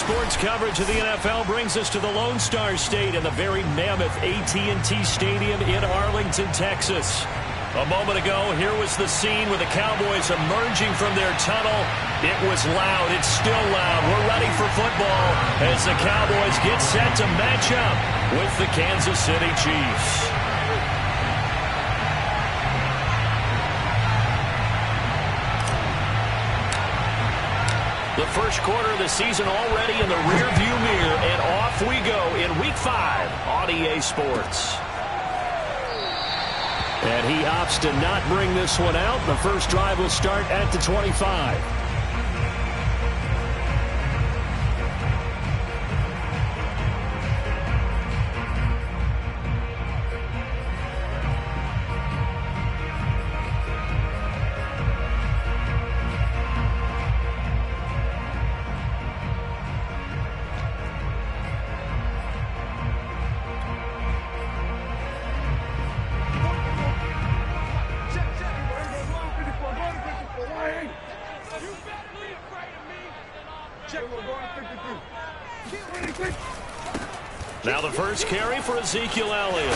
Sports coverage of the NFL brings us to the Lone Star State in the very mammoth AT&T Stadium in Arlington, Texas. A moment ago, here was the scene with the Cowboys emerging from their tunnel. It was loud. It's still loud. We're ready for football as the Cowboys get set to match up with the Kansas City Chiefs. The first quarter of the season already in the rearview mirror, and off we go in Week 5 on EA Sports. And he opts to not bring this one out. The first drive will start at the 25. Now the first carry for Ezekiel Elliott.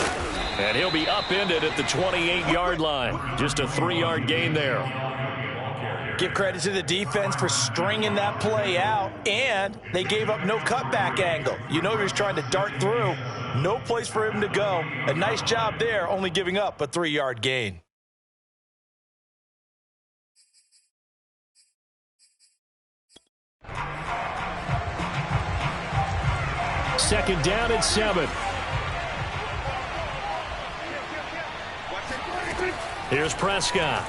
And he'll be upended at the 28-yard line. Just a 3-yard gain there. Give credit to the defense for stringing that play out, and they gave up no cutback angle. You know he was trying to dart through. No place for him to go. A nice job there, only giving up a 3-yard gain. Second down at 7. Here's Prescott.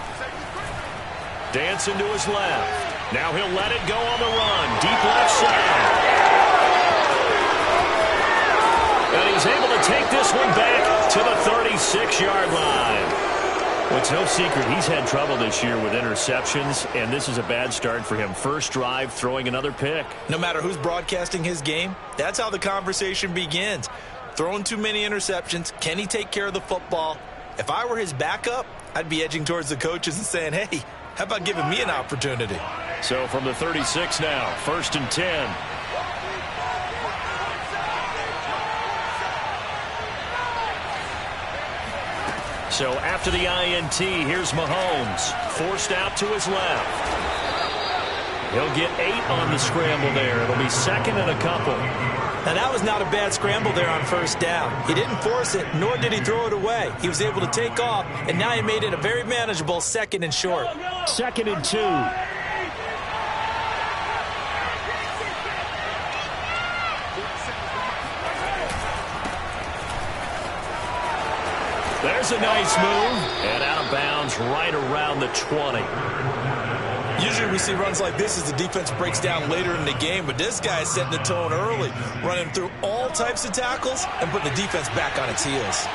Dancing to his left. Now he'll let it go on the run. Deep left side. And he's able to take this one back to the 36-yard line. Well, it's no secret he's had trouble this year with interceptions, and this is a bad start for him. First drive, throwing another pick. No matter who's broadcasting his game, that's how the conversation begins. Throwing too many interceptions, can he take care of the football? If I were his backup, I'd be edging towards the coaches and saying, hey, how about giving me an opportunity? So from the 36 now, 1st and 10. So after the INT, here's Mahomes. Forced out to his left. He'll get 8 on the scramble there. It'll be second and a couple. Now that was not a bad scramble there on first down. He didn't force it, nor did he throw it away. He was able to take off, and now he made it a very manageable 2nd and short. 2nd and 2. There's a nice move, and out of bounds right around the 20. Usually we see runs like this as the defense breaks down later in the game, but this guy is setting the tone early, running through all types of tackles and putting the defense back on its heels.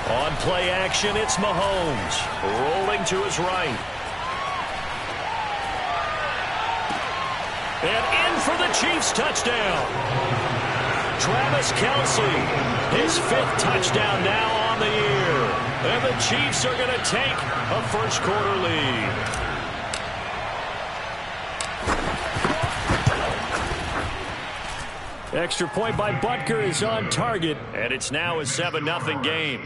On play action, it's Mahomes, rolling to his right. And in for the Chiefs touchdown. Travis Kelce, his 5th touchdown now on the year. And the Chiefs are going to take a first quarter lead. Extra point by Butker is on target, and it's now a 7-0 game.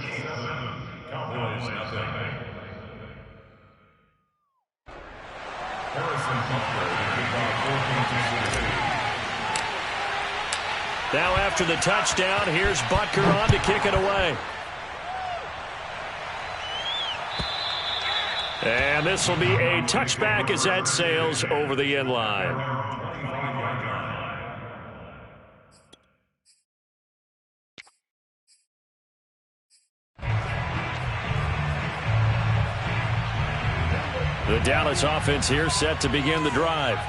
Now after the touchdown, here's Butker on to kick it away. And this will be a touchback as that sails over the end line. The Dallas offense here set to begin the drive.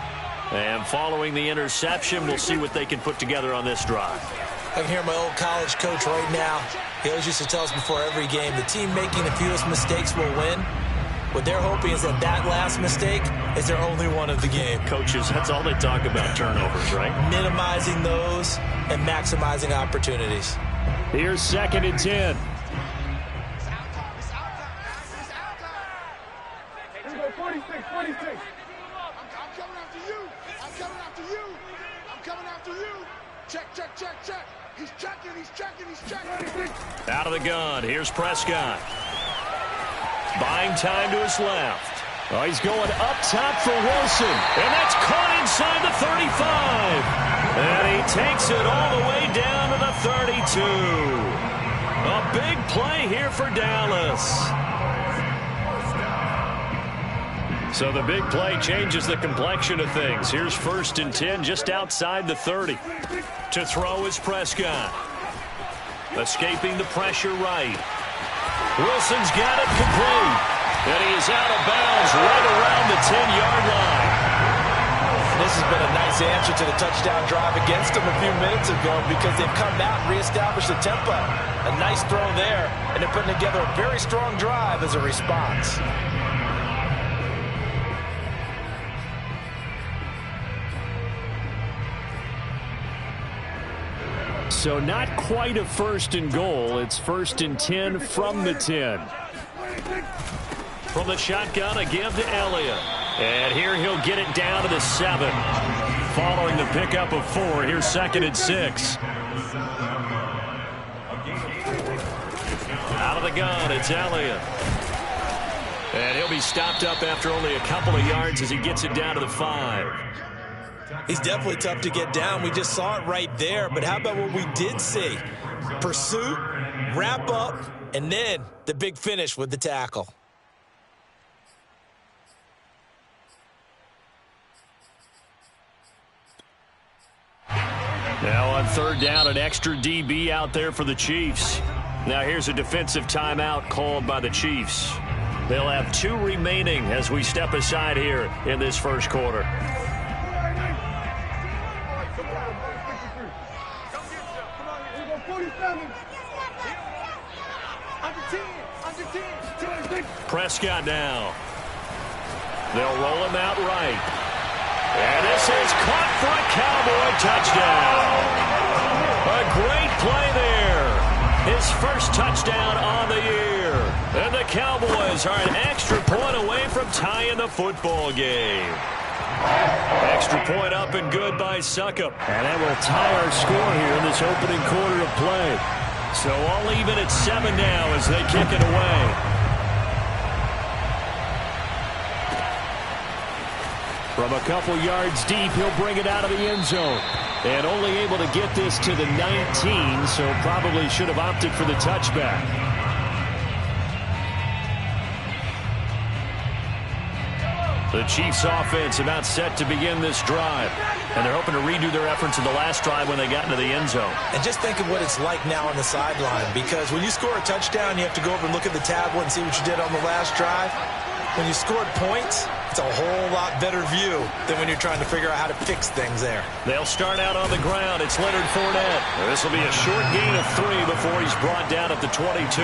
And following the interception, we'll see what they can put together on this drive. I can hear my old college coach right now. He always used to tell us before every game, the team making the fewest mistakes will win. What they're hoping is that that last mistake is their only one of the game. Coaches, that's all they talk about, turnovers, right? Minimizing those and maximizing opportunities. Here's 2nd and 10. Here we go, 46, 46. I'm coming after you. I'm coming after you. I'm coming after you. Check, check, check, check. He's checking, he's checking, he's checking. Out of the gun. Here's Prescott. Buying time to his left. Oh, he's going up top for Wilson. And that's caught inside the 35. And he takes it all the way down to the 32. A big play here for Dallas. So the big play changes the complexion of things. Here's 1st and 10 just outside the 30. To throw is Prescott. Escaping the pressure right. Wilson's got it complete. And he is out of bounds right around the 10-yard line. This has been a nice answer to the touchdown drive against them a few minutes ago because they've come out and reestablished the tempo. A nice throw there, and they're putting together a very strong drive as a response. So not quite a 1st and goal. It's 1st and 10 from the 10. From the shotgun, a give to Elliott. And here he'll get it down to the 7. Following the pickup of 4, here's 2nd and 6. Out of the gun, it's Elliott. And he'll be stopped up after only a couple of yards as he gets it down to the 5. He's definitely tough to get down. We just saw it right there. But how about what we did see? Pursuit, wrap up, and then the big finish with the tackle. Now on 3rd down, an extra DB out there for the Chiefs. Now here's a defensive timeout called by the Chiefs. They'll have 2 remaining as we step aside here in this 1st quarter. Prescott now. They'll roll him out right. And this is caught for a Cowboy touchdown. A great play there. His 1st touchdown on the year. And the Cowboys are an extra point away from tying the football game. Extra point up and good by Suckup. And that will tie our score here in this opening quarter of play. So all even at 7 now as they kick it away. From a couple yards deep, he'll bring it out of the end zone. And only able to get this to the 19, so probably should have opted for the touchback. The Chiefs offense about set to begin this drive. And they're hoping to redo their efforts in the last drive when they got into the end zone. And just think of what it's like now on the sideline. Because when you score a touchdown, you have to go over and look at the tablet and see what you did on the last drive. When you scored points, it's a whole lot better view than when you're trying to figure out how to fix things there. They'll start out on the ground. It's Leonard Fournette. This will be a short gain of 3 before he's brought down at the 22.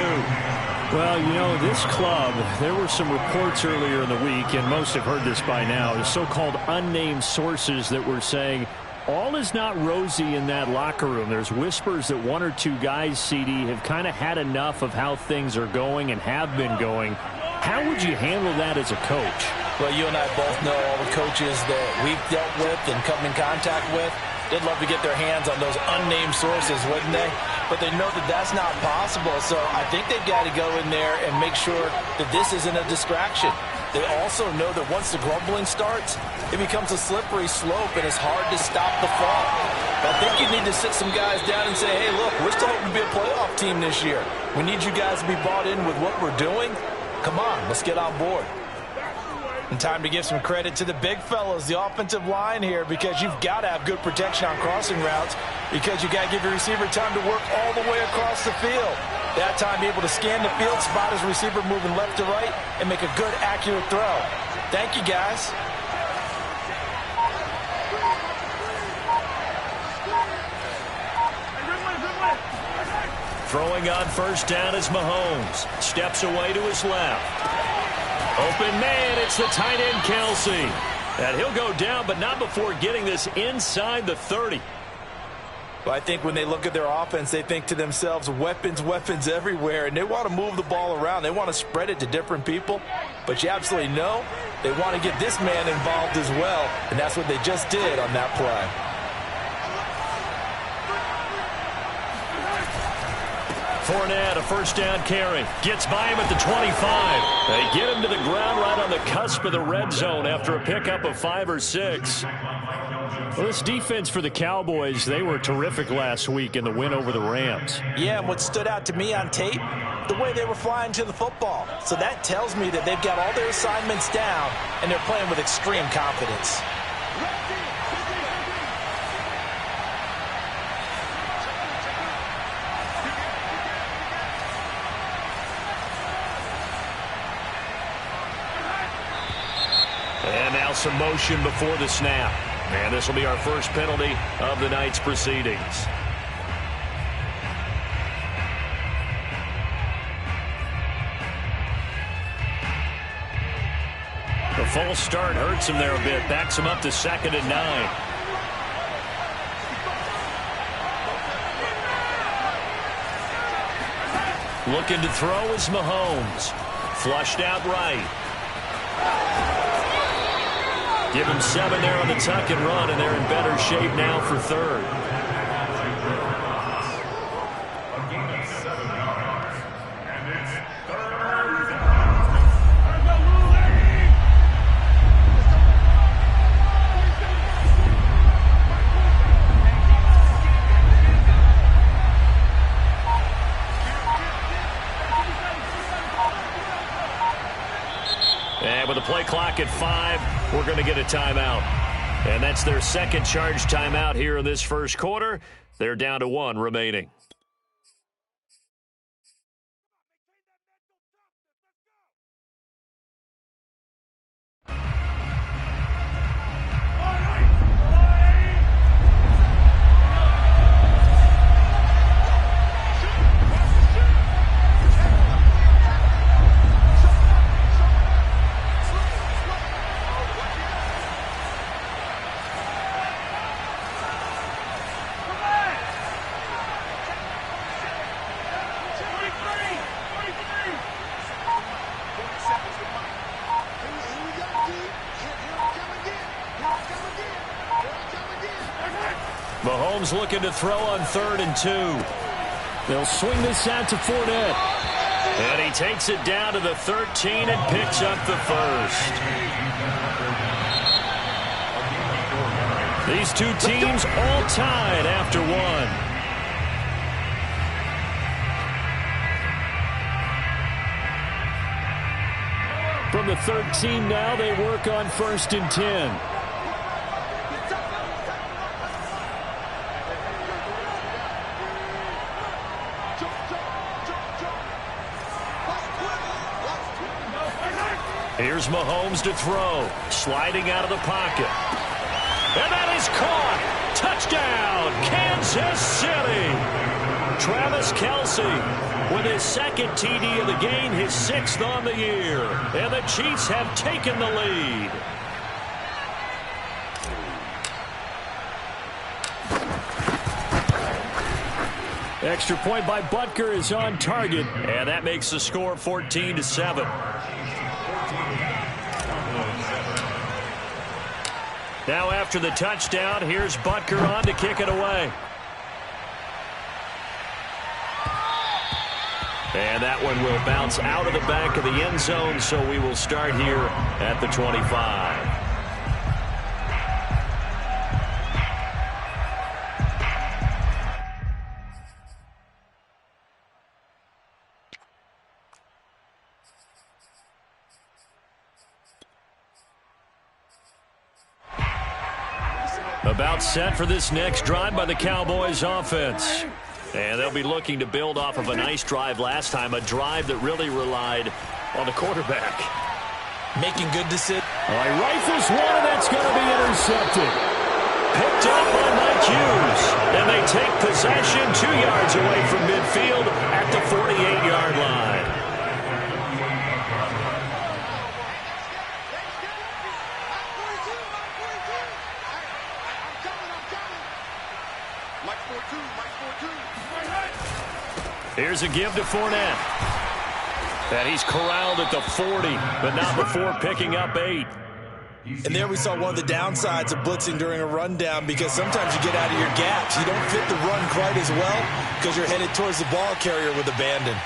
Well, you know, this club, there were some reports earlier in the week, and most have heard this by now, the so-called unnamed sources that were saying all is not rosy in that locker room. There's whispers that 1 or 2 guys, CD, have kind of had enough of how things are going and have been going. How would you handle that as a coach? Well, you and I both know all the coaches that we've dealt with and come in contact with. They'd love to get their hands on those unnamed sources, wouldn't they? But they know that that's not possible, so I think they've got to go in there and make sure that this isn't a distraction. They also know that once the grumbling starts, it becomes a slippery slope, and it's hard to stop the fall. But I think you need to sit some guys down and say, hey, look, we're still hoping to be a playoff team this year. We need you guys to be bought in with what we're doing. Come on, let's get on board. And time to give some credit to the big fellas, the offensive line here, because you've got to have good protection on crossing routes because you got to give your receiver time to work all the way across the field. That time, be able to scan the field, spot his receiver moving left to right, and make a good, accurate throw. Thank you, guys. Throwing on 1st down is Mahomes. Steps away to his left. Open man, it's the tight end Kelsey. And he'll go down, but not before getting this inside the 30. Well, I think when they look at their offense, they think to themselves, weapons, weapons everywhere, and they want to move the ball around. They want to spread it to different people, but you absolutely know they want to get this man involved as well, and that's what they just did on that play. Fournette, a first down carry. Gets by him at the 25. They get him to the ground right on the cusp of the red zone after a pickup of 5 or 6. Well, this defense for the Cowboys, they were terrific last week in the win over the Rams. Yeah, and what stood out to me on tape, the way they were flying to the football. So that tells me that they've got all their assignments down, and they're playing with extreme confidence. And now some motion before the snap. And this will be our first penalty of the night's proceedings. The false start hurts him there a bit. Backs him up to 2nd and 9. Looking to throw is Mahomes. Flushed out right. Give him 7 there on the tuck and run, and they're in better shape now for 3rd. And with the play clock at 5, we're going to get a timeout. And that's their second charge timeout here in this first quarter. They're down to 1 remaining. Mahomes looking to throw on 3rd and 2. They'll swing this out to Fournette. And he takes it down to the 13 and picks up the first. These two teams all tied after 1. From the 13 now, they work on 1st and 10. Here's Mahomes to throw. Sliding out of the pocket. And that is caught. Touchdown, Kansas City. Travis Kelce with his 2nd TD of the game, his 6th on the year. And the Chiefs have taken the lead. Extra point by Butker is on target. And that makes the score 14-7. Now after the touchdown, here's Butker on to kick it away. And that one will bounce out of the back of the end zone, so we will start here at the 25. About set for this next drive by the Cowboys offense. And they'll be looking to build off of a nice drive last time, a drive that really relied on the quarterback. Making good decisions. All right, rifles one, and that's going to be intercepted. Picked up by Mike Hughes. And they take possession 2 yards away from midfield at the 48-yard line. Here's a give to Fournette. And he's corralled at the 40, but not before picking up 8. And there we saw one of the downsides of blitzing during a rundown, because sometimes you get out of your gaps. You don't fit the run quite as well because you're headed towards the ball carrier with abandon.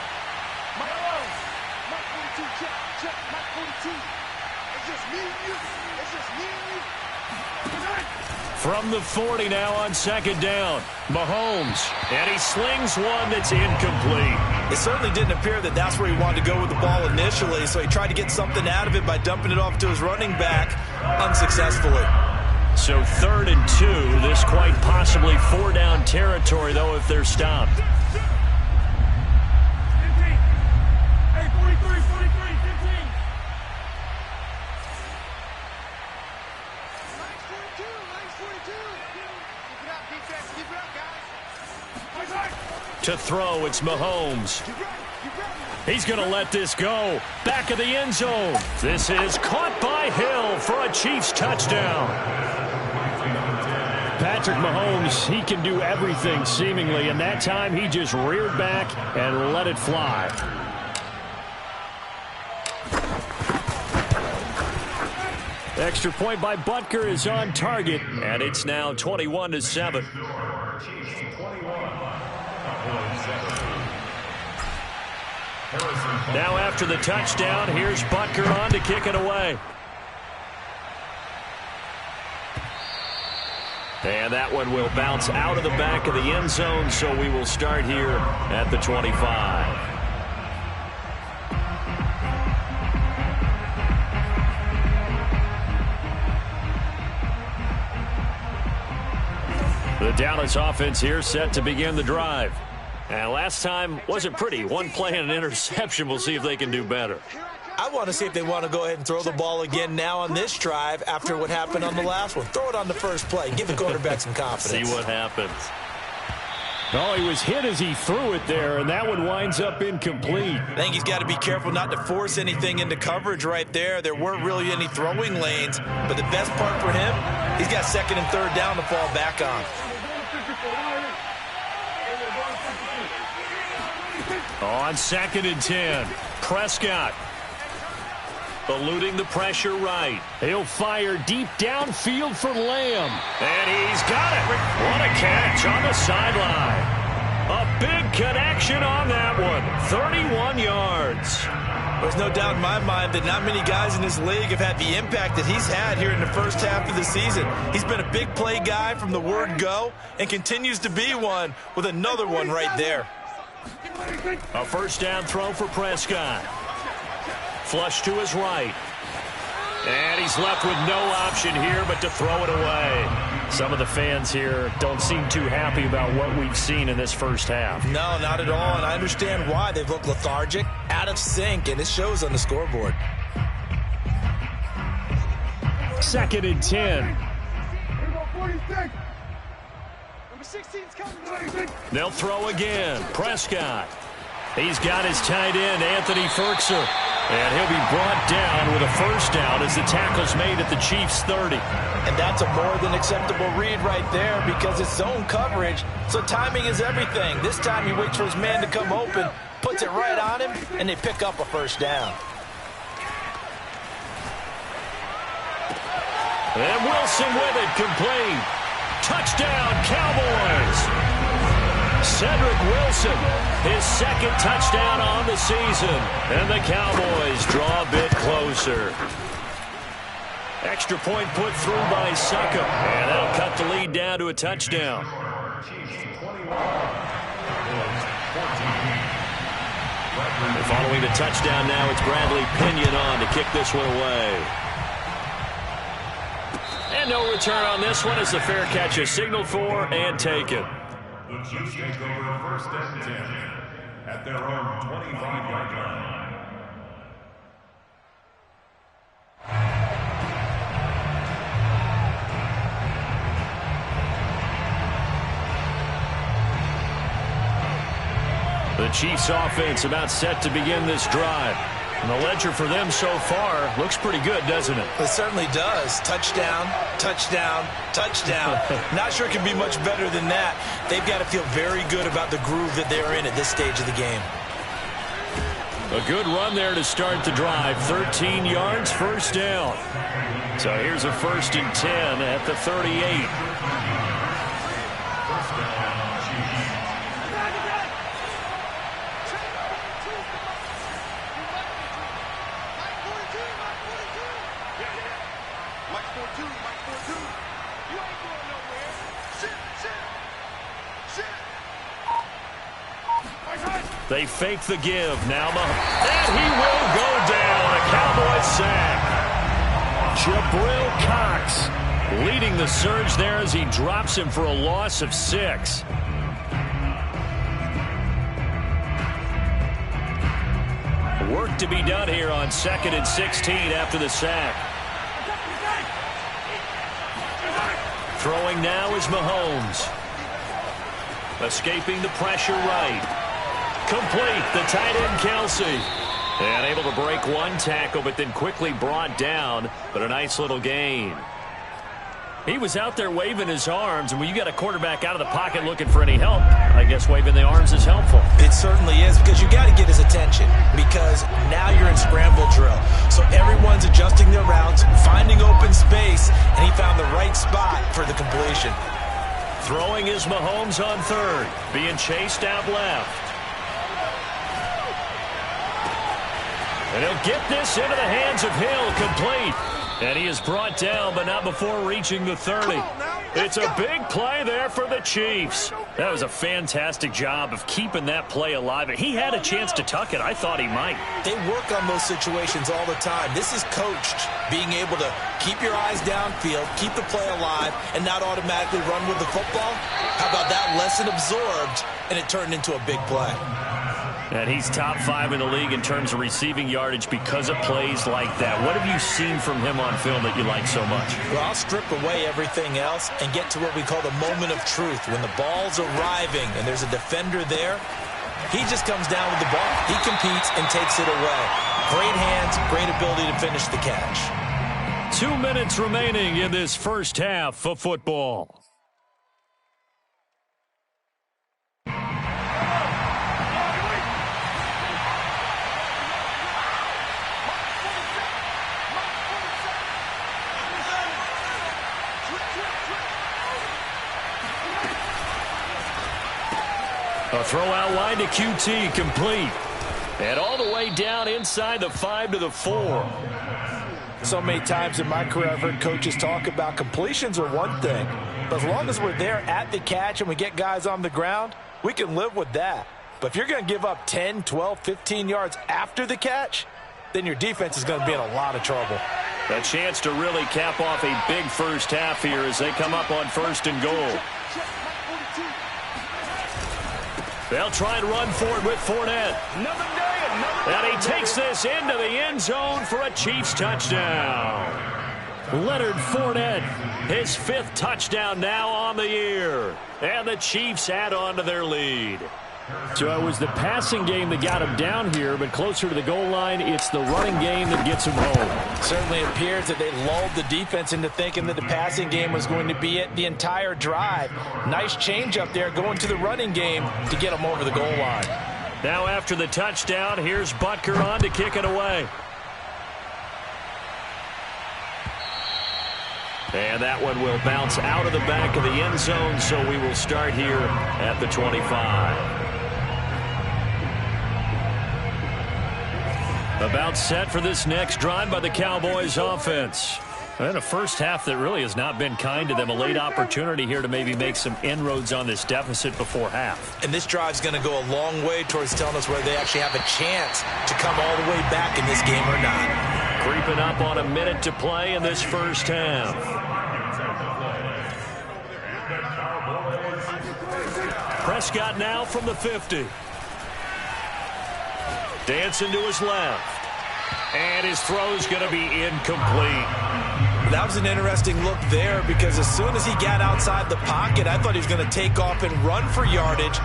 From the 40 now on second down, Mahomes, and he slings one that's incomplete. It certainly didn't appear that that's where he wanted to go with the ball initially, so he tried to get something out of it by dumping it off to his running back unsuccessfully. So 3rd and 2, this quite possibly 4-down territory, though, if they're stopped. To throw, it's Mahomes. He's going to let this go. Back of the end zone. This is caught by Hill for a Chiefs touchdown. Patrick Mahomes, he can do everything seemingly, and that time he just reared back and let it fly. Extra point by Butker is on target, and it's now 21-7. Now after the touchdown, here's Butker on to kick it away. And that one will bounce out of the back of the end zone, so we will start here at the 25. The Dallas offense here set to begin the drive. And last time wasn't pretty. One play and an interception. We'll see if they can do better. I want to see if they want to go ahead and throw the ball again now on this drive after what happened on the last one. Throw it on the first play. Give the quarterback some confidence. See what happens. Oh, he was hit as he threw it there, and that one winds up incomplete. I think he's got to be careful not to force anything into coverage right there. There weren't really any throwing lanes, but the best part for him, he's got 2nd and 3rd down to fall back on. On 2nd and 10, Prescott eluding the pressure right. He'll fire deep downfield for Lamb. And he's got it. What a catch on the sideline. A big connection on that one. 31 yards. There's no doubt in my mind that not many guys in this league have had the impact that he's had here in the first half of the season. He's been a big play guy from the word go and continues to be one with another one right there. A first down throw for Prescott. Flush to his right. And he's left with no option here but to throw it away. Some of the fans here don't seem too happy about what we've seen in this first half. No, not at all, and I understand why. They've looked lethargic, out of sync, and it shows on the scoreboard. 2nd and 10. They'll throw again. Prescott. He's got his tight end, Anthony Ferkser. And he'll be brought down with a first down as the tackle's made at the Chiefs' 30. And that's a more than acceptable read right there because it's zone coverage, so timing is everything. This time he waits for his man to come open, puts it right on him, and they pick up a first down. And Wilson with it, complete. Touchdown, Cowboys. Cedric Wilson, his 2nd touchdown on the season. And the Cowboys draw a bit closer. Extra point put through by Suckup. And that'll cut the lead down to a touchdown. And following the touchdown now, it's Bradley Pinion on to kick this one away. And no return on this one as the fair catch is signaled for and taken. The Chiefs take over 1st and 10 at their own 25-yard line. The Chiefs offense about set to begin this drive. And the ledger for them so far looks pretty good, doesn't it? It certainly does. Touchdown, touchdown, touchdown. Not sure it can be much better than that. They've got to feel very good about the groove that they're in at this stage of the game. A good run there to start the drive. 13 yards, first down. So here's a 1st and 10 at the 38. They fake the give. Now, and he will go down. A Cowboys sack. Jabril Cox leading the surge there as he drops him for a loss of 6. Work to be done here on 2nd and 16 after the sack. Throwing now is Mahomes. Escaping the pressure right. Complete, the tight end Kelsey. And able to break one tackle, but then quickly brought down. But a nice little gain. He was out there waving his arms, and when you got a quarterback out of the pocket looking for any help, I guess waving the arms is helpful. It certainly is, because you got to get his attention, because now you're in scramble drill. So everyone's adjusting their routes, finding open space, and he found the right spot for the completion. Throwing is Mahomes on 3rd, being chased out left. And he'll get this into the hands of Hill, complete. And he is brought down, but not before reaching the 30. It's a big play there for the Chiefs. That was a fantastic job of keeping that play alive. He had a chance to tuck it. I thought he might. They work on those situations all the time. This is coached, being able to keep your eyes downfield, keep the play alive, and not automatically run with the football. How about that lesson absorbed, and it turned into a big play. And he's top 5 in the league in terms of receiving yardage because of plays like that. What have you seen from him on film that you like so much? Well, I'll strip away everything else and get to what we call the moment of truth. When the ball's arriving and there's a defender there, he just comes down with the ball. He competes and takes it away. Great hands, great ability to finish the catch. 2 minutes remaining in this first half of football. A throw out wide to QT, complete. And all the way down inside the 5 to the 4. So many times in my career I've heard coaches talk about completions are one thing. But as long as we're there at the catch and we get guys on the ground, we can live with that. But if you're going to give up 10, 12, 15 yards after the catch, then your defense is going to be in a lot of trouble. A chance to really cap off a big first half here as they come up on 1st and goal. They'll try and run for it with Fournette. And he takes this into the end zone for a Chiefs touchdown. Leonard Fournette, his 5th touchdown now on the year. And the Chiefs add on to their lead. So it was the passing game that got him down here, but closer to the goal line, it's the running game that gets him home. Certainly appears that they lulled the defense into thinking that the passing game was going to be it the entire drive. Nice change up there going to the running game to get him over the goal line. Now after the touchdown, here's Butker on to kick it away. And that one will bounce out of the back of the end zone, so we will start here at the 25. About set for this next drive by the Cowboys offense. And a first half that really has not been kind to them. A late opportunity here to maybe make some inroads on this deficit before half. And this drive's going to go a long way towards telling us whether they actually have a chance to come all the way back in this game or not. Creeping up on a minute to play in this first half. Prescott now from the 50. Dancing to his left. And his throw's going to be incomplete. That was an interesting look there because as soon as he got outside the pocket, I thought he was going to take off and run for yardage.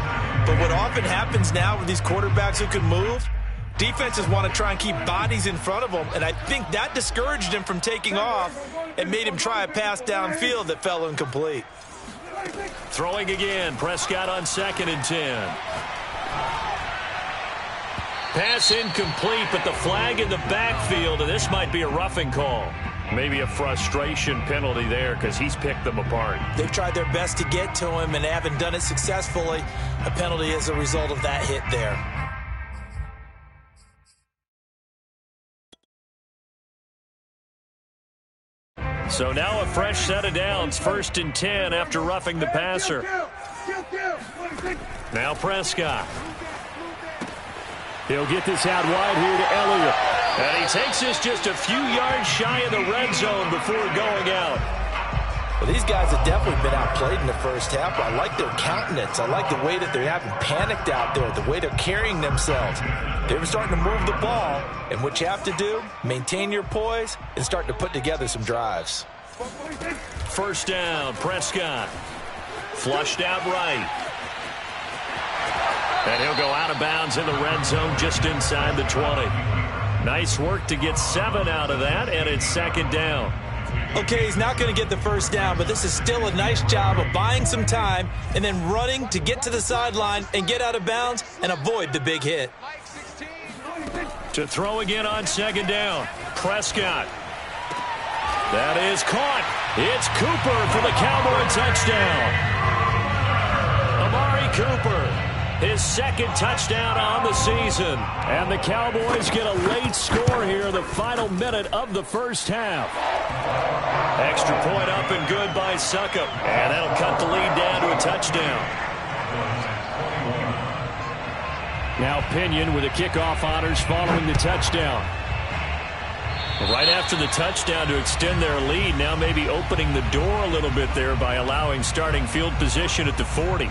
But what often happens now with these quarterbacks who can move, Defenses want to try and keep bodies in front of them, and I think that discouraged him from taking off and made him try a pass downfield that fell incomplete. Throwing again, Prescott on 2nd and 10. Pass incomplete, but the flag in the backfield, and this might be a roughing call. Maybe a frustration penalty there because he's picked them apart. They've tried their best to get to him and haven't done it successfully. A penalty as a result of that hit there. So now a fresh set of downs, 1st and 10 after roughing the passer. Now Prescott. He'll get this out wide here to Elliott. And he takes this just a few yards shy of the red zone before going out. Well, these guys have definitely been outplayed in the first half. I like their countenance. I like the way that they're having panicked out there, the way they're carrying themselves. They were starting to move the ball, and what you have to do, maintain your poise and start to put together some drives. 1st down, Prescott. Flushed out right. And he'll go out of bounds in the red zone just inside the 20. Nice work to get 7 out of that, and it's 2nd down. Okay, he's not going to get the 1st down, but this is still a nice job of buying some time and then running to get to the sideline and get out of bounds and avoid the big hit. To throw again on 2nd down, Prescott. That is caught. It's Cooper for the Cowboy touchdown. Amari Cooper. His 2nd touchdown on the season. And the Cowboys get a late score here, the final minute of the first half. Extra point up and good by Succop. And that'll cut the lead down to a touchdown. Now Pinion with the kickoff honors following the touchdown. Right after the touchdown to extend their lead, now maybe opening the door a little bit there by allowing starting field position at the 40.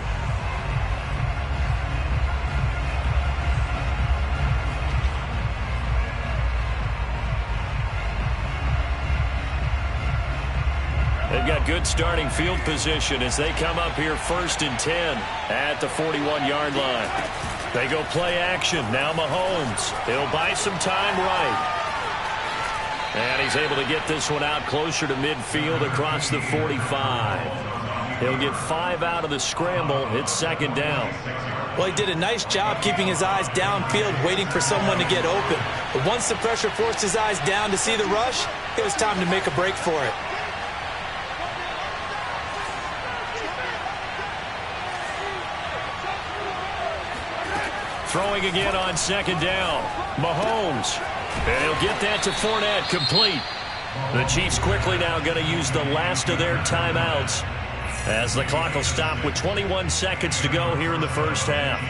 They've got good starting field position as they come up here 1st and 10 at the 41-yard line. They go play action. Now Mahomes. He'll buy some time right. And he's able to get this one out closer to midfield across the 45. He'll get 5 out of the scramble. It's 2nd down. Well, he did a nice job keeping his eyes downfield, waiting for someone to get open. But once the pressure forced his eyes down to see the rush, it was time to make a break for it. Throwing again on 2nd down. Mahomes. And he'll get that to Fournette, complete. The Chiefs quickly now going to use the last of their timeouts as the clock will stop with 21 seconds to go here in the first half.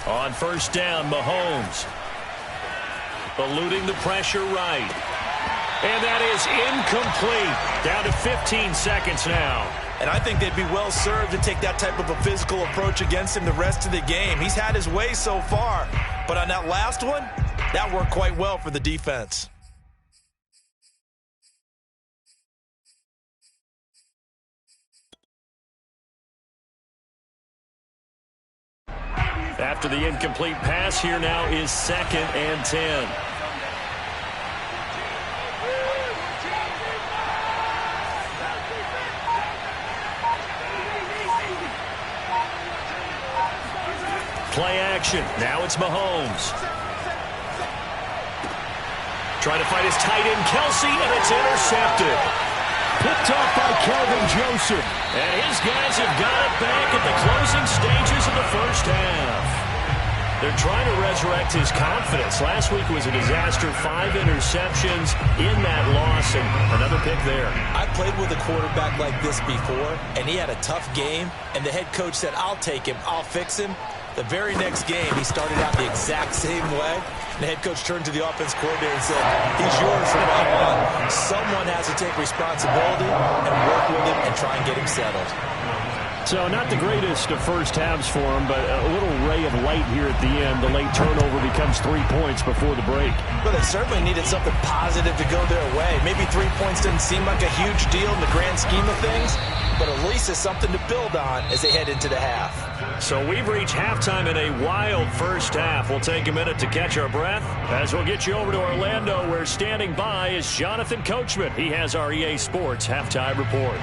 On 1st down, Mahomes. Eluding the pressure right. And that is incomplete. Down to 15 seconds now. And I think they'd be well served to take that type of a physical approach against him the rest of the game. He's had his way so far. But on that last one, that worked quite well for the defense. After the incomplete pass, here now is 2nd and 10. Play action. Now it's Mahomes. Trying to find his tight end, Kelsey, and it's intercepted. Picked off by Kelvin Joseph. And his guys have got it back at the closing stages of the first half. They're trying to resurrect his confidence. Last week was a disaster. 5 interceptions in that loss, and another pick there. I played with a quarterback like this before, and he had a tough game, and the head coach said, I'll take him, I'll fix him. The very next game, he started out the exact same way. And the head coach turned to the offense coordinator and said, he's yours from now on. Someone has to take responsibility and work with him and try and get him settled. So not the greatest of first halves for him, but a little ray of light here at the end. The late turnover becomes 3 points before the break. Well, they certainly needed something positive to go their way. Maybe 3 points didn't seem like a huge deal in the grand scheme of things, but at least it's something to build on as they head into the half. So we've reached halftime in a wild first half. We'll take a minute to catch our breath as we'll get you over to Orlando, where standing by is Jonathan Coachman. He has our EA Sports halftime report.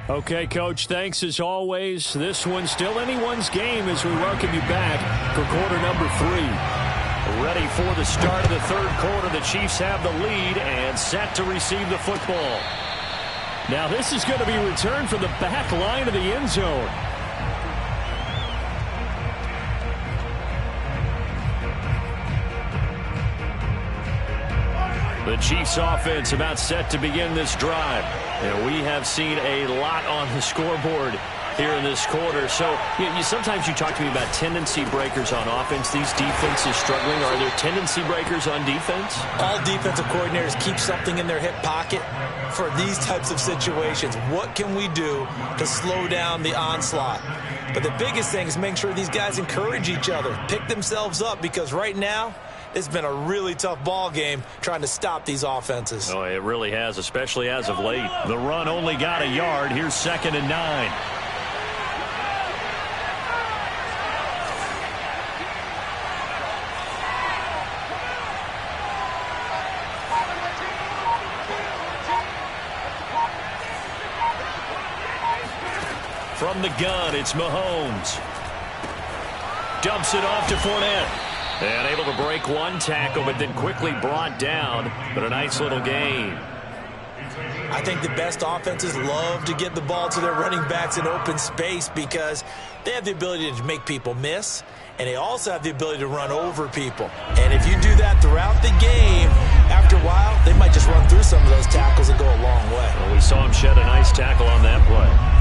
Okay, Coach, thanks as always. This one's still anyone's game as we welcome you back for quarter number 3. Ready for the start of the third quarter. The Chiefs have the lead and set to receive the football. Now this is going to be returned from the back line of the end zone. The Chiefs offense about set to begin this drive. And we have seen a lot on the scoreboard here in this quarter. So sometimes you talk to me about tendency breakers on offense. These defenses struggling. Are there tendency breakers on defense? All defensive coordinators keep something in their hip pocket for these types of situations. What can we do to slow down the onslaught? But the biggest thing is making sure these guys encourage each other, pick themselves up, because right now it's been a really tough ball game trying to stop these offenses. Oh, it really has, especially as of late. The run only got a yard. Here's 2nd and 9. From the gun, it's Mahomes. Dumps it off to Fournette. And able to break one tackle, but then quickly brought down. But a nice little gain. I think the best offenses love to get the ball to their running backs in open space because they have the ability to make people miss, and they also have the ability to run over people. And if you do that throughout the game, after a while, they might just run through some of those tackles and go a long way. Well, we saw him shed a nice tackle on that play.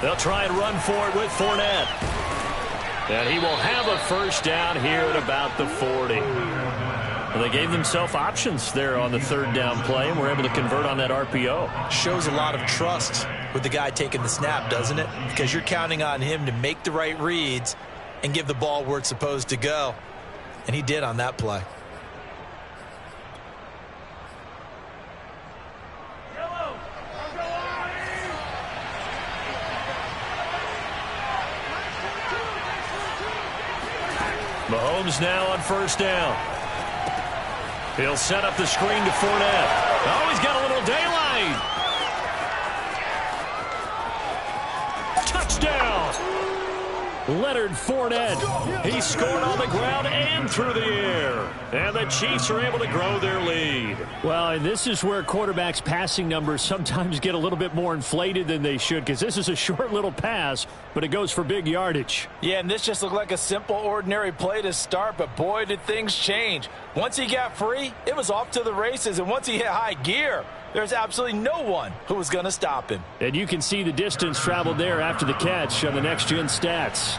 They'll try and run for it with Fournette. And he will have a first down here at about the 40. Well, they gave themselves options there on the third down play, and were able to convert on that RPO. Shows a lot of trust with the guy taking the snap, doesn't it? Because you're counting on him to make the right reads and give the ball where it's supposed to go. And he did on that play. Mahomes now on first down. He'll set up the screen to Fournette. Oh, he's got a little daylight. Touchdown. Leonard Fournette. He scored on the ground and through the air. And the Chiefs are able to grow their lead. Well, and this is where quarterbacks' passing numbers sometimes get a little bit more inflated than they should, because this is a short little pass, but it goes for big yardage. Yeah, and this just looked like a simple, ordinary play to start, but boy, did things change. Once he got free, it was off to the races, and once he hit high gear, there's absolutely no one who was going to stop him. And you can see the distance traveled there after the catch on the next-gen stats.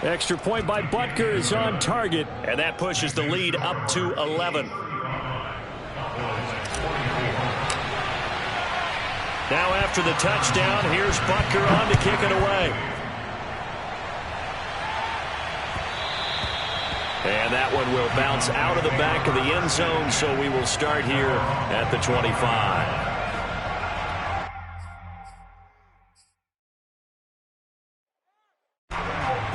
Extra point by Butker is on target, and that pushes the lead up to 11. Now after the touchdown, here's Butker on to kick it away. And that one will bounce out of the back of the end zone, so we will start here at the 25.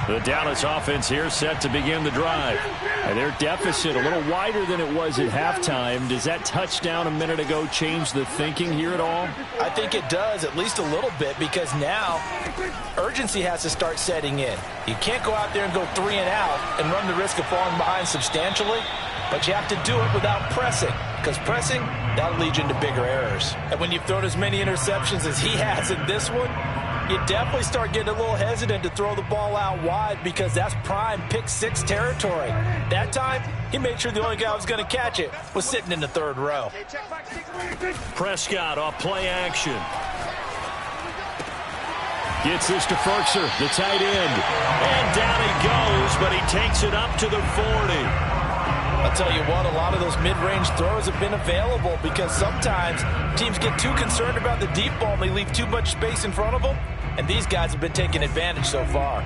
The Dallas offense here set to begin the drive. And their deficit a little wider than it was at halftime. Does that touchdown a minute ago change the thinking here at all? I think it does, at least a little bit, because now urgency has to start setting in. You can't go out there and go 3 and out and run the risk of falling behind substantially, but you have to do it without pressing, because pressing, that'll lead you into bigger errors. And when you've thrown as many interceptions as he has in this one, you definitely start getting a little hesitant to throw the ball out wide, because that's prime pick 6 territory. That time, he made sure the only guy who was going to catch it was sitting in the 3rd row. Prescott off play action. Gets this to Ferkser, the tight end. And down he goes, but he takes it up to the 40. I'll tell you what, a lot of those mid-range throws have been available, because sometimes teams get too concerned about the deep ball and they leave too much space in front of them, and these guys have been taking advantage so far.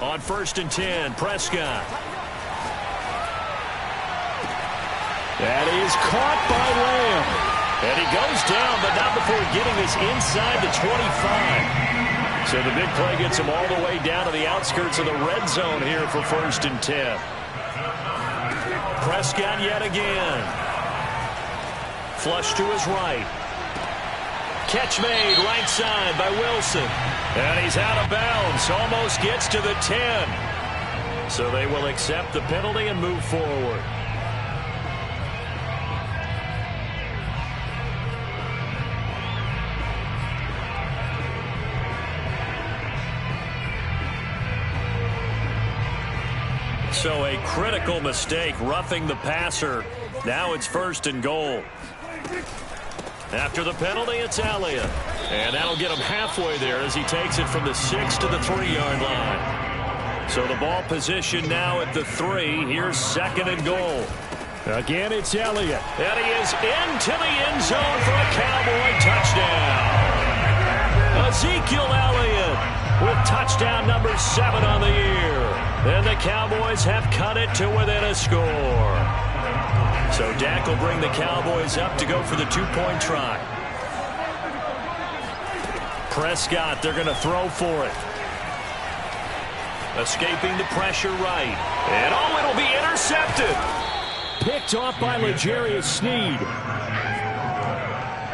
On 1st and 10, Prescott. That is caught by Lamb. And he goes down, but not before getting this inside the 25. So the big play gets him all the way down to the outskirts of the red zone here for 1st and 10. Prescott yet again. Flush to his right. Catch made right side by Wilson. And he's out of bounds. Almost gets to the 10. So they will accept the penalty and move forward. So a critical mistake, roughing the passer. Now it's 1st and goal. After the penalty, it's Elliott. And that'll get him halfway there as he takes it from the 6 to the 3-yard line. So the ball position now at the 3. Here's 2nd and goal. Again, it's Elliott. And he is into the end zone for a Cowboy touchdown. Ezekiel Elliott with touchdown number 7 on the year. And the Cowboys have cut it to within a score. So Dak will bring the Cowboys up to go for the 2-point try. Prescott, they're going to throw for it. Escaping the pressure right. And oh, it'll be intercepted. Picked off by L'Jarius Sneed.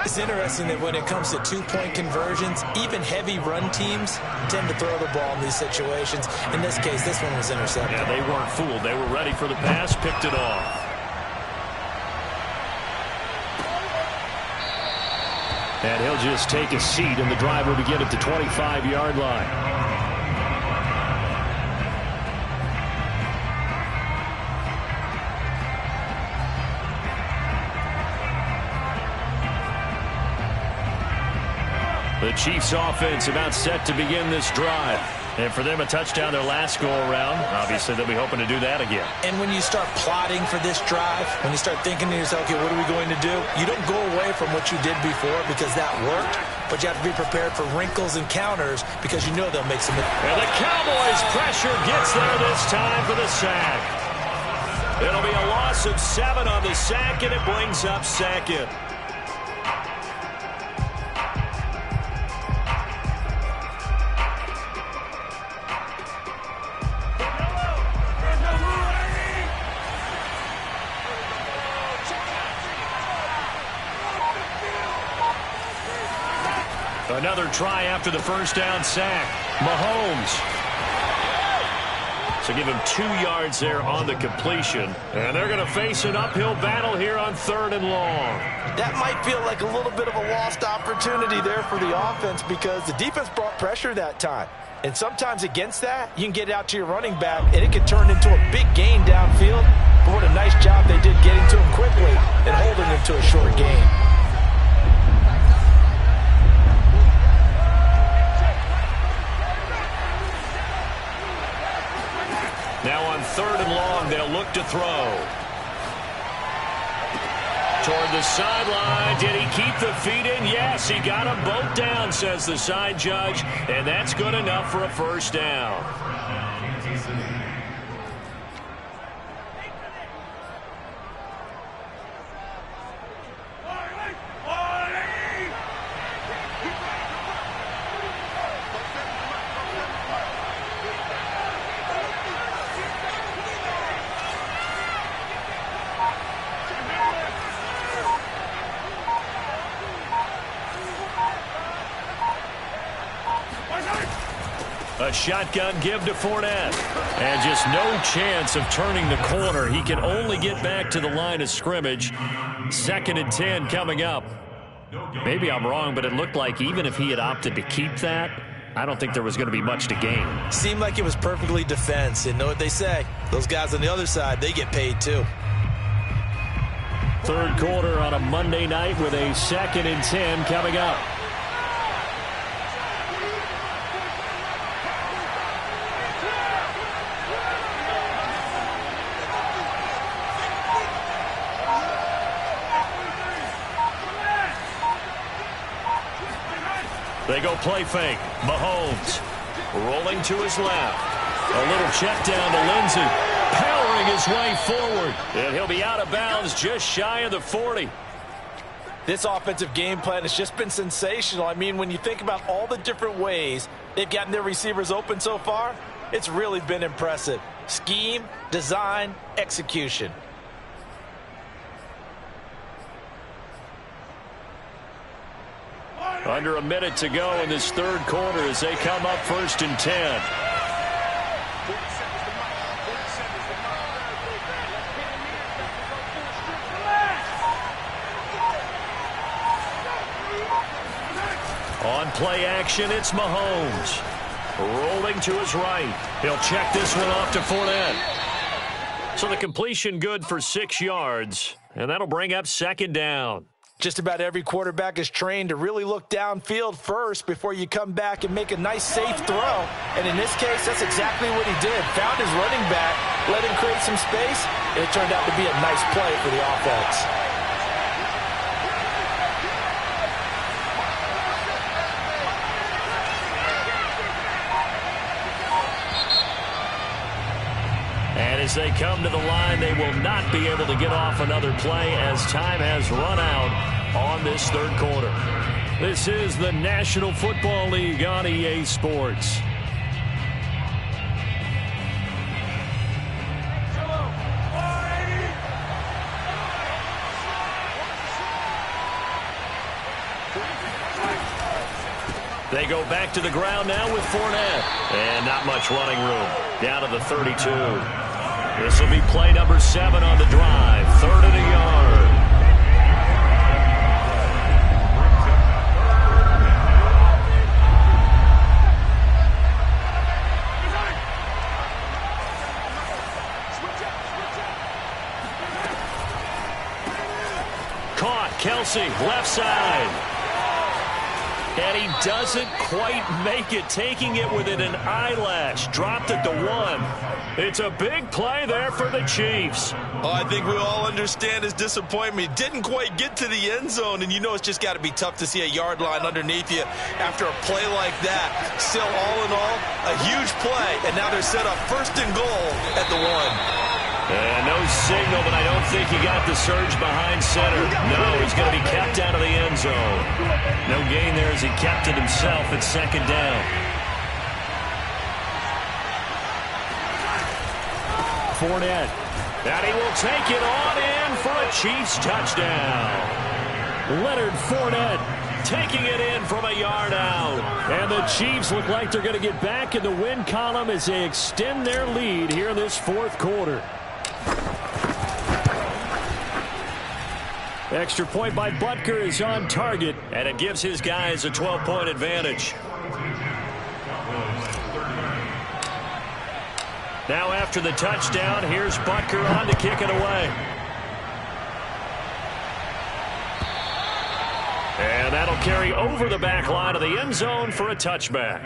It's interesting that when it comes to 2-point conversions, even heavy run teams tend to throw the ball in these situations. In this case, this one was intercepted. Yeah, they weren't fooled. They were ready for the pass, picked it off. And he'll just take a seat, and the drive will begin at the 25-yard line. The Chiefs offense about set to begin this drive. And for them, a touchdown their last go-around. Obviously, they'll be hoping to do that again. And when you start plotting for this drive, when you start thinking to yourself, okay, what are we going to do? You don't go away from what you did before because that worked, but you have to be prepared for wrinkles and counters because you know they'll make some. And the Cowboys' pressure gets there this time for the sack. It'll be a loss of 7 on the sack, and it brings up 2nd. Another try after the first down sack. Mahomes. So give him 2 yards there on the completion. And they're going to face an uphill battle here on 3rd and long. That might feel like a little bit of a lost opportunity there for the offense because the defense brought pressure that time. And sometimes against that, you can get out to your running back, and it can turn into a big gain downfield. But what a nice job they did getting to him quickly and holding him to a short gain. Now on 3rd and long, they'll look to throw. Toward the sideline. Did he keep the feet in? Yes, he got them both down, says the side judge. And that's good enough for a first down. A shotgun give to Fournette. And just no chance of turning the corner. He can only get back to the line of scrimmage. 2nd and 10 coming up. Maybe I'm wrong, but it looked like even if he had opted to keep that, I don't think there was going to be much to gain. Seemed like it was perfectly defense. And know what they say? Those guys on the other side, they get paid too. 3rd quarter on a Monday night with a 2nd and 10 coming up. They go play fake. Mahomes rolling to his left. A little check down to Lindsey. Powering his way forward. And he'll be out of bounds just shy of the 40. This offensive game plan has just been sensational. I mean, when you think about all the different ways they've gotten their receivers open so far, it's really been impressive. Scheme, design, execution. Under a minute to go in this 3rd quarter as they come up 1st and 10. On play action, it's Mahomes. Rolling to his right. He'll check this one off to Fournette. So the completion good for 6 yards, and that'll bring up 2nd down. Just about every quarterback is trained to really look downfield first before you come back and make a nice, safe throw. And in this case, that's exactly what he did. Found his running back, let him create some space, and it turned out to be a nice play for the offense. And as they come to the line, they will not be able to get off another play as time has run out on this 3rd quarter. This is the National Football League on EA Sports. They go back to the ground now with Fournette. And not much running room. Down to the 32. This will be play number 7 on the drive. 3rd and a yard. Caught. Kelsey, left side. And he doesn't quite make it, taking it within an eyelash. Dropped it to 1. It's a big play there for the Chiefs. Oh, I think we all understand his disappointment. Didn't quite get to the end zone, and you know it's just got to be tough to see a yard line underneath you after a play like that. Still, all in all, a huge play, and now they're set up 1st and goal at the 1. And no signal, but I don't think he got the surge behind center. No, he's going to be kept out of the end zone. No gain there as he kept it himself at 2nd down. Fournette. And he will take it on in for a Chiefs touchdown. Leonard Fournette taking it in from a yard out. And the Chiefs look like they're going to get back in the win column as they extend their lead here in this 4th quarter. Extra point by Butker is on target, and it gives his guys a 12-point advantage. Now after the touchdown, here's Butker on to kick it away. And that'll carry over the back line of the end zone for a touchback.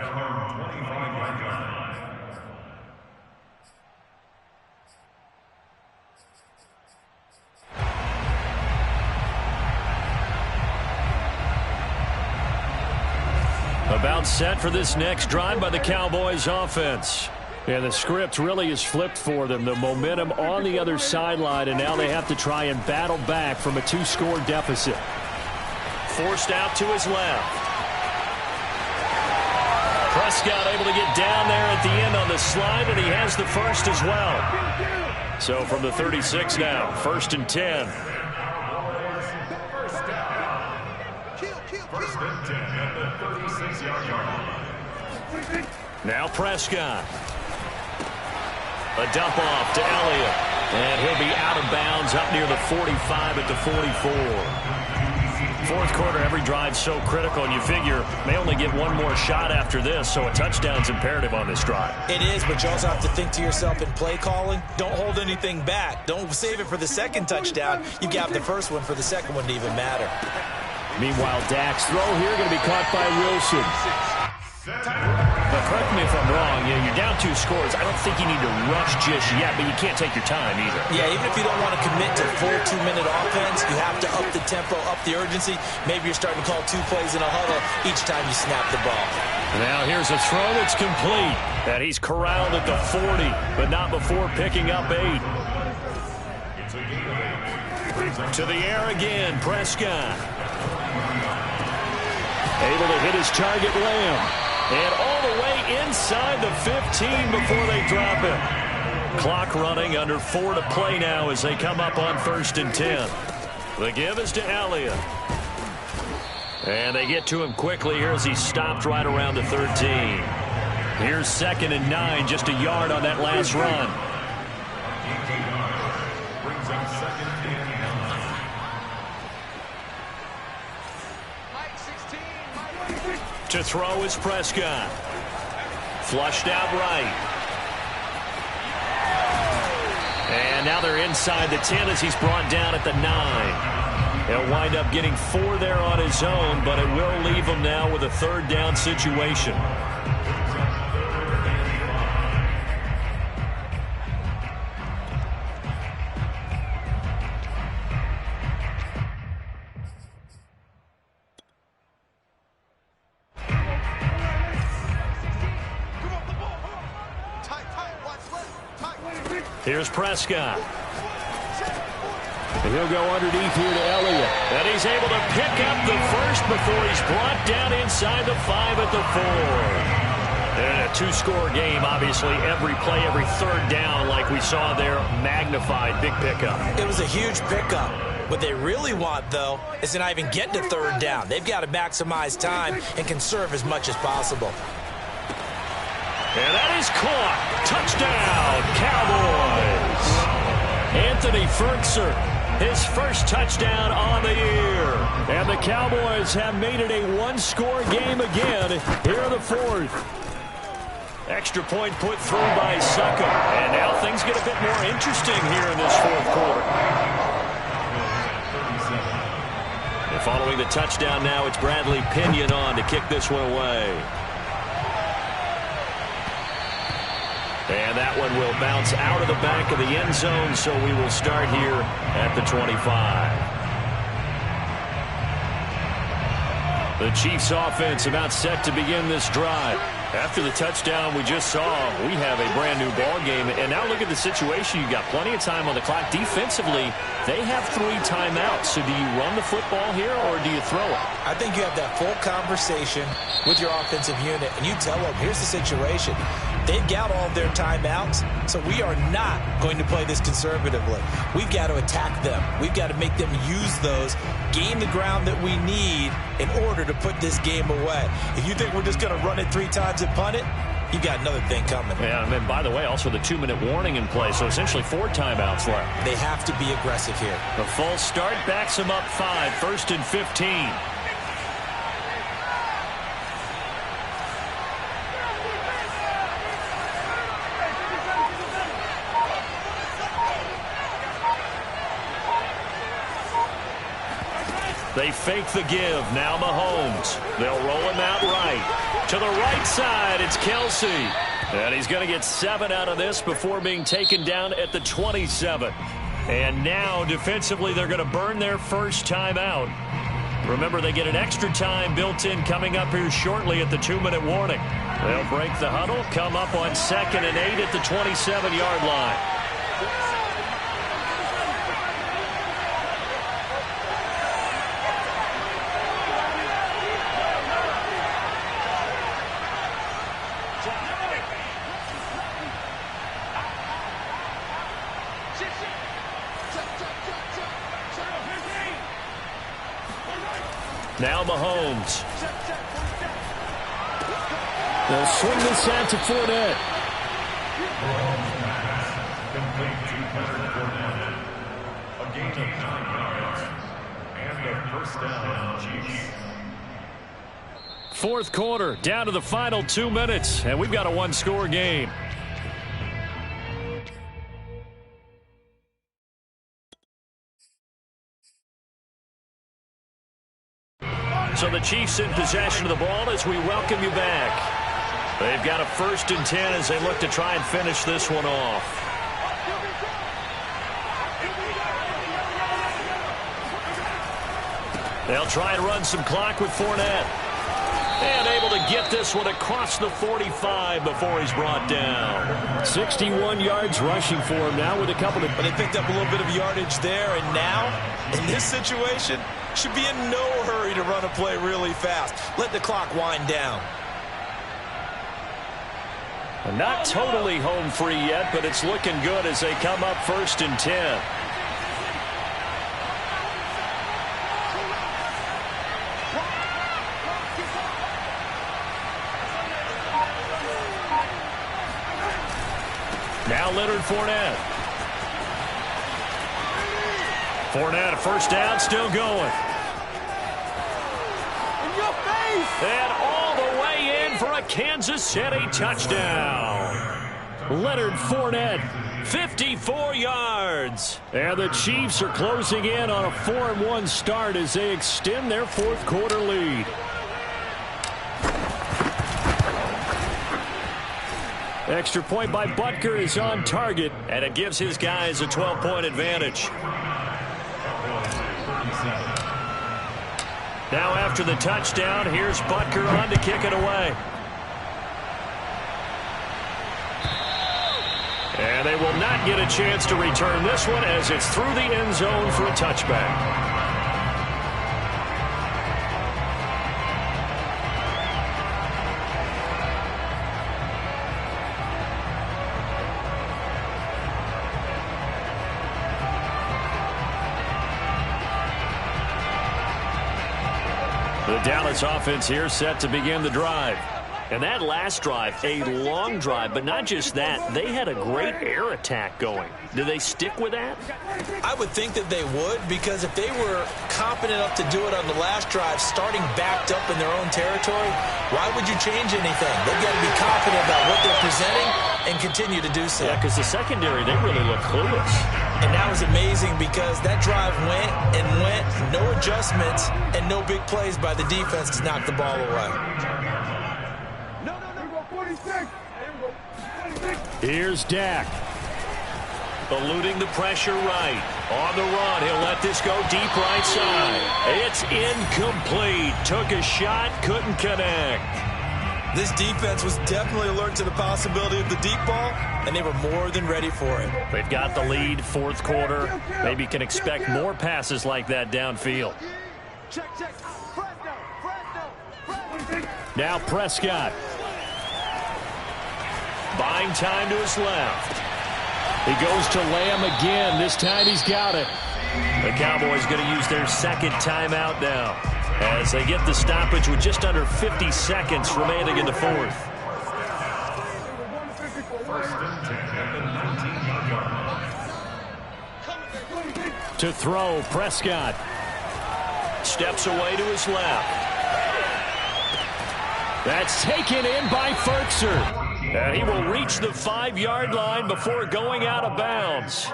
About set for this next drive by the Cowboys offense. And the script really is flipped for them. The momentum on the other sideline, and now they have to try and battle back from a 2-score deficit. Forced out to his left. Prescott able to get down there at the end on the slide, and he has the first as well. So from the 36 now, 1st and 10. First and 10 at the 36-yard line. Now Prescott. A dump off to Elliott. And he'll be out of bounds up near the 45 at the 44. Fourth quarter, every drive's so critical, and you figure may only get one more shot after this, so a touchdown's imperative on this drive. It is, but you also have to think to yourself in play calling, don't hold anything back. Don't save it for the second touchdown. You got the first one for the second one to even matter. Meanwhile, Dak's throw here going to be caught by Wilson. But correct me if I'm wrong, you're down 2 scores. I don't think you need to rush just yet, but you can't take your time either. Yeah, even if you don't want to commit to full 2-minute offense, you have to up the tempo, up the urgency. Maybe you're starting to call 2 plays in a huddle each time you snap the ball. Now here's a throw that's complete. And he's corralled at the 40, but not before picking up 8. To the air again, Prescott. Able to hit his target, Lamb. And all the way inside the 15 before they drop it. Clock running, under 4 to play now as they come up on 1st and 10. The give is to Elliott. And they get to him quickly here as he stopped right around the 13. Here's 2nd and 9, just a yard on that last run. To throw is Prescott. Flushed out right. And now they're inside the 10 as he's brought down at the 9. He'll wind up getting 4 there on his own, but it will leave him now with a 3rd down situation. Here's Prescott. And he'll go underneath here to Elliott. And he's able to pick up the first before he's brought down inside the 5 at the 4. And a 2-score game, obviously. Every play, every 3rd down, like we saw there, magnified. Big pickup. It was a huge pickup. What they really want, though, is to not even get to 3rd down. They've got to maximize time and conserve as much as possible. And that is caught. Touchdown, Cowboys. Anthony Fertzer, his first touchdown on the year. And the Cowboys have made it a 1-score game again here in the 4th. Extra point put through by Suckum. And now things get a bit more interesting here in this 4th quarter. And following the touchdown now, it's Bradley Pinion on to kick this one away. And that one will bounce out of the back of the end zone, so we will start here at the 25. The Chiefs offense about set to begin this drive. After the touchdown we just saw, we have a brand new ball game. And now look at the situation. You've got plenty of time on the clock. Defensively, they have 3 timeouts. So do you run the football here or do you throw it? I think you have that full conversation with your offensive unit, and you tell them, here's the situation. They've got all of their timeouts, so we are not going to play this conservatively. We've got to attack them. We've got to make them use those, gain the ground that we need in order to put this game away. If you think we're just going to run it 3 times and punt it, you got another thing coming. Yeah, and then, by the way, also the 2-minute warning in play, so essentially 4 timeouts left. They have to be aggressive here. The full start backs them up 5, 1st and 15. They fake the give. Now Mahomes. They'll roll him out right. To the right side, it's Kelsey. And he's going to get 7 out of this before being taken down at the 27. And now, defensively, they're going to burn their first timeout. Remember, they get an extra time built in coming up here shortly at the 2-minute warning. They'll break the huddle, come up on 2nd and 8 at the 27-yard line. Now Mahomes. They'll swing this out to Fournette. Complete to Leonard Fournette. A gain of 9 yards. And a first down, Chiefs. Fourth quarter, down to the final 2 minutes, and we've got a one-score game. So the Chiefs in possession of the ball as we welcome you back. They've got a 1st and 10 as they look to try and finish this one off. They'll try and run some clock with Fournette. And able to get this one across the 45 before he's brought down. 61 yards rushing for him now with a couple of... But they picked up a little bit of yardage there, and now, in this situation, should be in no hurry to run a play really fast. Let the clock wind down. Not totally home free yet, but it's looking good as they come up 1st and 10. Now Leonard Fournette. Fournette, a 1st down, still going. In your face! And all the way in for a Kansas City touchdown. Leonard Fournette, 54 yards. And the Chiefs are closing in on a 4-1 start as they extend their 4th quarter lead. Extra point by Butker is on target, and it gives his guys a 12-point advantage. Now after the touchdown, here's Butker on to kick it away. And they will not get a chance to return this one as it's through the end zone for a touchback. The Dallas offense here set to begin the drive. And that last drive, a long drive, but not just that. They had a great air attack going. Do they stick with that? I would think that they would, because if they were competent enough to do it on the last drive, starting backed up in their own territory, why would you change anything? They've got to be confident about what they're presenting and continue to do so. Yeah, because the secondary, they really look clueless. And that was amazing because that drive went and went, no adjustments, and no big plays by the defense to knock the ball away. Here's Dak. Eluding the pressure right. On the run, he'll let this go deep right side. It's incomplete. Took a shot, couldn't connect. This defense was definitely alert to the possibility of the deep ball, and they were more than ready for it. They've got the lead, 4th quarter. Maybe can expect more passes like that downfield. Now Prescott. Buying time to his left. He goes to Lamb again. This time he's got it. The Cowboys going to use their 2nd timeout now as they get the stoppage with just under 50 seconds remaining in the 4th. To throw, Prescott. Steps away to his left. That's taken in by Ferkser. And he will reach the 5-yard line before going out of bounds.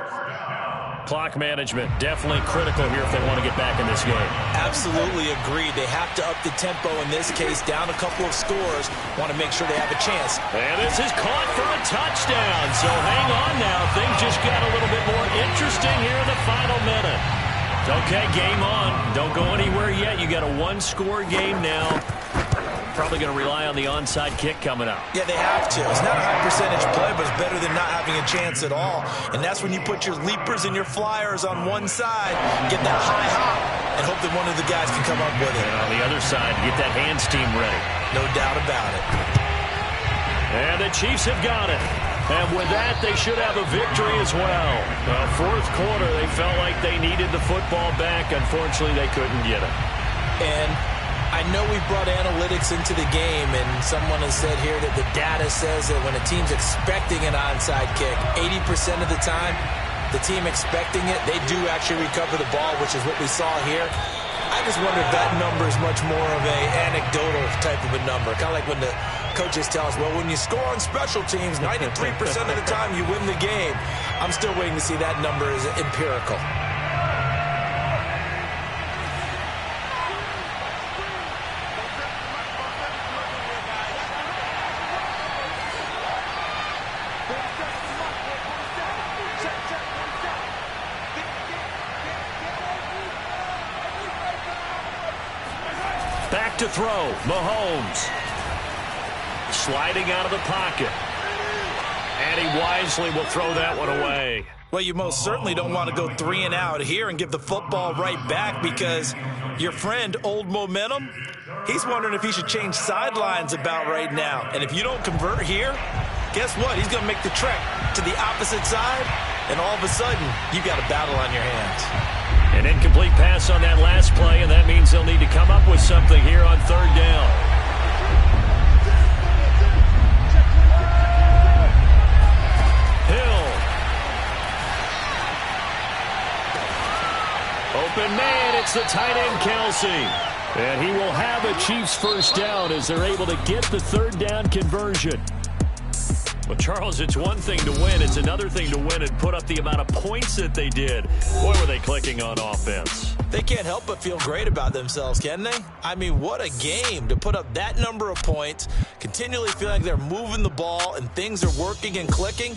Clock management definitely critical here if they want to get back in this game. Absolutely agreed. They have to up the tempo in this case, down a couple of scores. Want to make sure they have a chance. And this is caught for a touchdown. So hang on now. Things just got a little bit more interesting here in the final minute. Okay, game on. Don't go anywhere yet. You got a 1-score game now. Probably going to rely on the onside kick coming up. Yeah, they have to. It's not a high percentage play, but it's better than not having a chance at all. And that's when you put your leapers and your flyers on one side, get that high hop, and hope that one of the guys can come up with it. And on the other side, get that hands team ready. No doubt about it. And the Chiefs have got it. And with that, they should have a victory as well. 4th quarter, they felt like they needed the football back. Unfortunately, they couldn't get it. And I know we brought analytics into the game, and someone has said here that the data says that when a team's expecting an onside kick, 80% of the time, the team expecting it, they do actually recover the ball, which is what we saw here. I just wonder if that number is much more of a anecdotal type of a number. Kind of like when the coaches tell us, well, when you score on special teams, 93% of the time you win the game. I'm still waiting to see that number is empirical. Back to throw, Mahomes. Sliding out of the pocket. And he wisely will throw that one away. Well, you most certainly don't want to go 3 and out here and give the football right back, because your friend, Old Momentum, he's wondering if he should change sidelines about right now. And if you don't convert here, guess what? He's going to make the trek to the opposite side, and all of a sudden, you've got a battle on your hands. An incomplete pass on that last play, and that means they'll need to come up with something here on 3rd down. Hill. Open man, it's the tight end, Kelsey. And he will have a Chiefs first down as they're able to get the 3rd down conversion. Well, Charles, it's one thing to win. It's another thing to win and put up the amount of points that they did. Boy, were they clicking on offense. They can't help but feel great about themselves, can they? I mean, what a game to put up that number of points, continually feeling like they're moving the ball and things are working and clicking.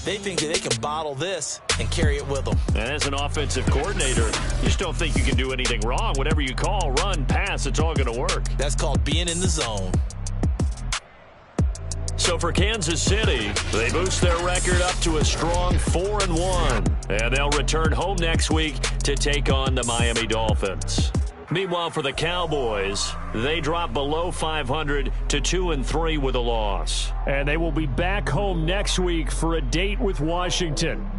They think that they can bottle this and carry it with them. And as an offensive coordinator, you just don't think you can do anything wrong. Whatever you call, run, pass, it's all going to work. That's called being in the zone. So for Kansas City, they boost their record up to a strong 4-1. And they'll return home next week to take on the Miami Dolphins. Meanwhile, for the Cowboys, they drop below 500 to 2-3 with a loss. And they will be back home next week for a date with Washington.